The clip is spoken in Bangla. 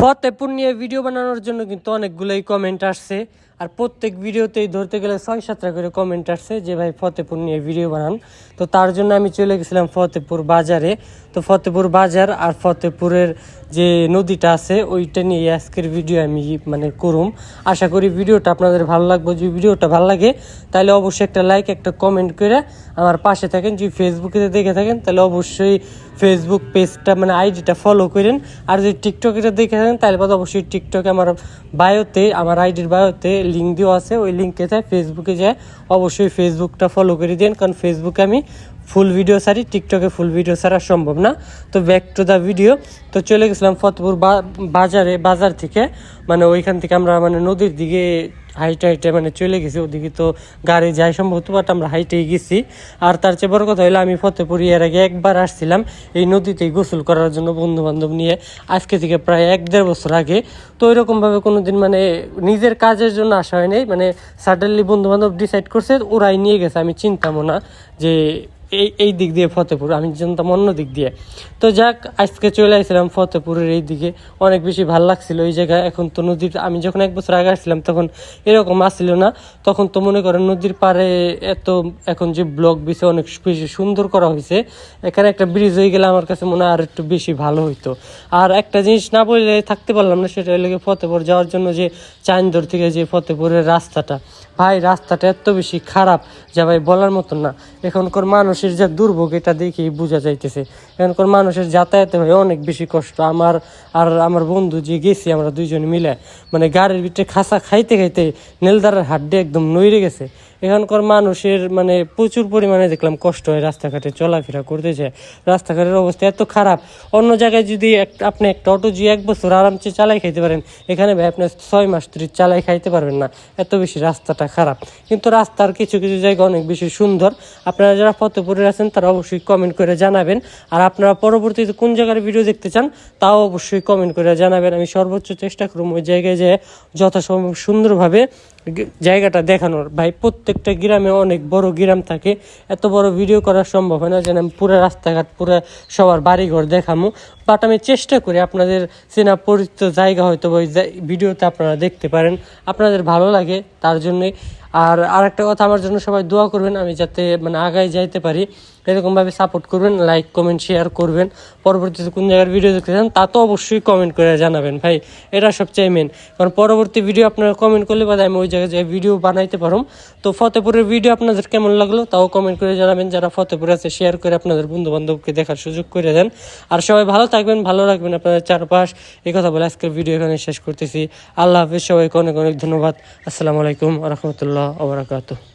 ফতেপুর নিয়ে ভিডিও বানানোর জন্য কিন্তু অনেকগুলোই কমেন্ট আসছে। আর প্রত্যেক ভিডিওতেই ধরতে গেলে 6-7টা করে কমেন্ট আসছে যে ভাই ফতেপুর নিয়ে ভিডিও বানান। তো তার জন্য আমি চলে গেছিলাম ফতেপুর বাজারে। তো ফতেপুর বাজার আর ফতেপুরের যে নদীটা আছে ওইটা নিয়ে আজকের ভিডিও আমি করুম। আশা করি ভিডিওটা আপনাদের ভালো লাগবে। যদি ভিডিওটা ভালো লাগে তাহলে অবশ্যই একটা লাইক, একটা কমেন্ট করে আমার পাশে থাকেন। যদি ফেসবুকে দেখে থাকেন তাহলে অবশ্যই ফেসবুক পেজটা আইডিটা ফলো করেন। আর যদি টিকটকে দেখে থাকেন তাহলে অবশ্যই টিকটকে আমার আইডির বায়োতে লিঙ্ক দেওয়া আছে, ওই লিঙ্কে যায় ফেসবুকে যায় অবশ্যই ফেসবুকটা ফলো করে দিন, কারণ ফেসবুকে আমি ফুল ভিডিও ছাড়ি, টিকটকে ফুল ভিডিও ছাড়া সম্ভব না। তো ব্যাক টু দ্য ভিডিও। তো চলে গেছিলাম ফতেপুর বাজার থেকে ওইখান থেকে আমরা নদীর দিকে হাইটে চলে গেছি। ওদিকে তো গাড়ি যায় সম্ভবত, বাট আমরা হাইটেই গেছি। আর তার চেয়ে বড় কথা হলো আমি ফতেপুর এর আগে একবার আসছিলাম এই নদীতেই গোসল করার জন্য বন্ধু বান্ধব নিয়ে, আজকে থেকে প্রায় 1-1.5 বছর আগে। তো ওইরকমভাবে কোনোদিন নিজের কাজের জন্য আসা হয় নাই, সাডেনলি বন্ধু বান্ধব ডিসাইড করছে, ওরাই নিয়ে গেছে। আমি চিন্তামো না যে এই দিক দিয়ে ফতেপুর, আমি জানতাম অন্য দিক দিয়ে। তো যাক, আজকে চলে আসছিলাম ফতেপুরের এই দিকে, অনেক বেশি ভালো লাগছিল ওই জায়গায়। এখন তো নদীর, আমি যখন 1 বছর আগে আসছিলাম তখন এরকম আসছিল না। তখন তো মনে করেন নদীর পাড়ে এখন যে ব্লক বিছে অনেক বেশি সুন্দর করা হয়েছে। এখানে একটা ব্রিজ হয়ে গেলে আমার কাছে মনে হয় আর একটু বেশি ভালো হইতো। আর একটা জিনিস না বললে থাকতে পারলাম না, সেটা হলো ফতেপুর যাওয়ার জন্য যে চাইন্দর থেকে যে ফতেপুরের রাস্তাটা, ভাই রাস্তাটা এত বেশি খারাপ যা ভাই বলার মতন না। এখনকার মানুষের যে দুর্ভোগ এটা দেখেই বোঝা যাইতেছে। এখনকার মানুষের যাতায়াতে হয় অনেক বেশি কষ্ট। আমার বন্ধু যে গেছি আমরা দুইজন মিলে গাড়ির ভিতরে খাসা খাইতে খাইতে নেলদারের হাড্ডি একদম নইরে গেছে। এখানকার মানুষের প্রচুর পরিমাণে দেখলাম কষ্ট হয় রাস্তাঘাটে চলাফেরা করতে যায়। রাস্তাঘাটের অবস্থা এত খারাপ। অন্য জায়গায় যদি আপনি একটা অটো যে 1 বছর আরামসে চালাই খাইতে পারেন, এখানে ভাই আপনি 6 মাস ধরে চালাই খাইতে পারবেন না, এত বেশি রাস্তাটা খারাপ। কিন্তু রাস্তার কিছু কিছু জায়গা অনেক বেশি সুন্দর। আপনারা যারা ফতেপুরে আছেন তারা অবশ্যই কমেন্ট করে জানাবেন। আর আপনারা পরবর্তীতে কোন জায়গার ভিডিও দেখতে চান তাও অবশ্যই কমেন্ট করে জানাবেন। আমি সর্বোচ্চ চেষ্টা করব ওই জায়গায় যে যথাসম্ভব সুন্দরভাবে জায়গাটা দেখানোর। ভাই প্রত্যেকটা গ্রামে অনেক বড় গ্রাম থাকে, এত বড় ভিডিও করা সম্ভব হয় না যেন আমি পুরো রাস্তাঘাট, পুরো সবার বাড়িঘর দেখামো। বাট আমি চেষ্টা করি আপনাদের চেনা পরিচিত জায়গা হয়তো ওই ভিডিওতে আপনারা দেখতে পারেন, আপনাদের ভালো লাগে তার জন্যই। আর একটা কথা, আমার জন্য সবাই দোয়া করবেন, আমি যাতে আগায় যাইতে পারি। এরকমভাবে সাপোর্ট করবেন, লাইক কমেন্ট শেয়ার করবেন। পরবর্তীতে কোন জায়গার ভিডিও দেখতে চান তা তো অবশ্যই কমেন্ট করে জানাবেন ভাই, এটা সবচেয়ে মেন। কারণ পরবর্তী ভিডিও আপনারা কমেন্ট করলে বাদে আমি ওই জায়গায় যে ভিডিও বানাইতে পারো। তো ফতেপুরের ভিডিও আপনাদের কেমন লাগলো তাও কমেন্ট করে জানাবেন। যারা ফতেপুরে আছে শেয়ার করে আপনাদের বন্ধু বান্ধবকে দেখার সুযোগ করে দেন। আর সবাই ভালো থাকবেন, ভালো রাখবেন আপনাদের চারপাশ। এই কথা বলে আজকের ভিডিও এখানে শেষ করতেছি। আল্লাহ হাফিজ, সবাইকে অনেক অনেক ধন্যবাদ। আসসালামু আলাইকুম ওয়া রাহমাতুল্লাহি ওয়া বারাকাতুহু।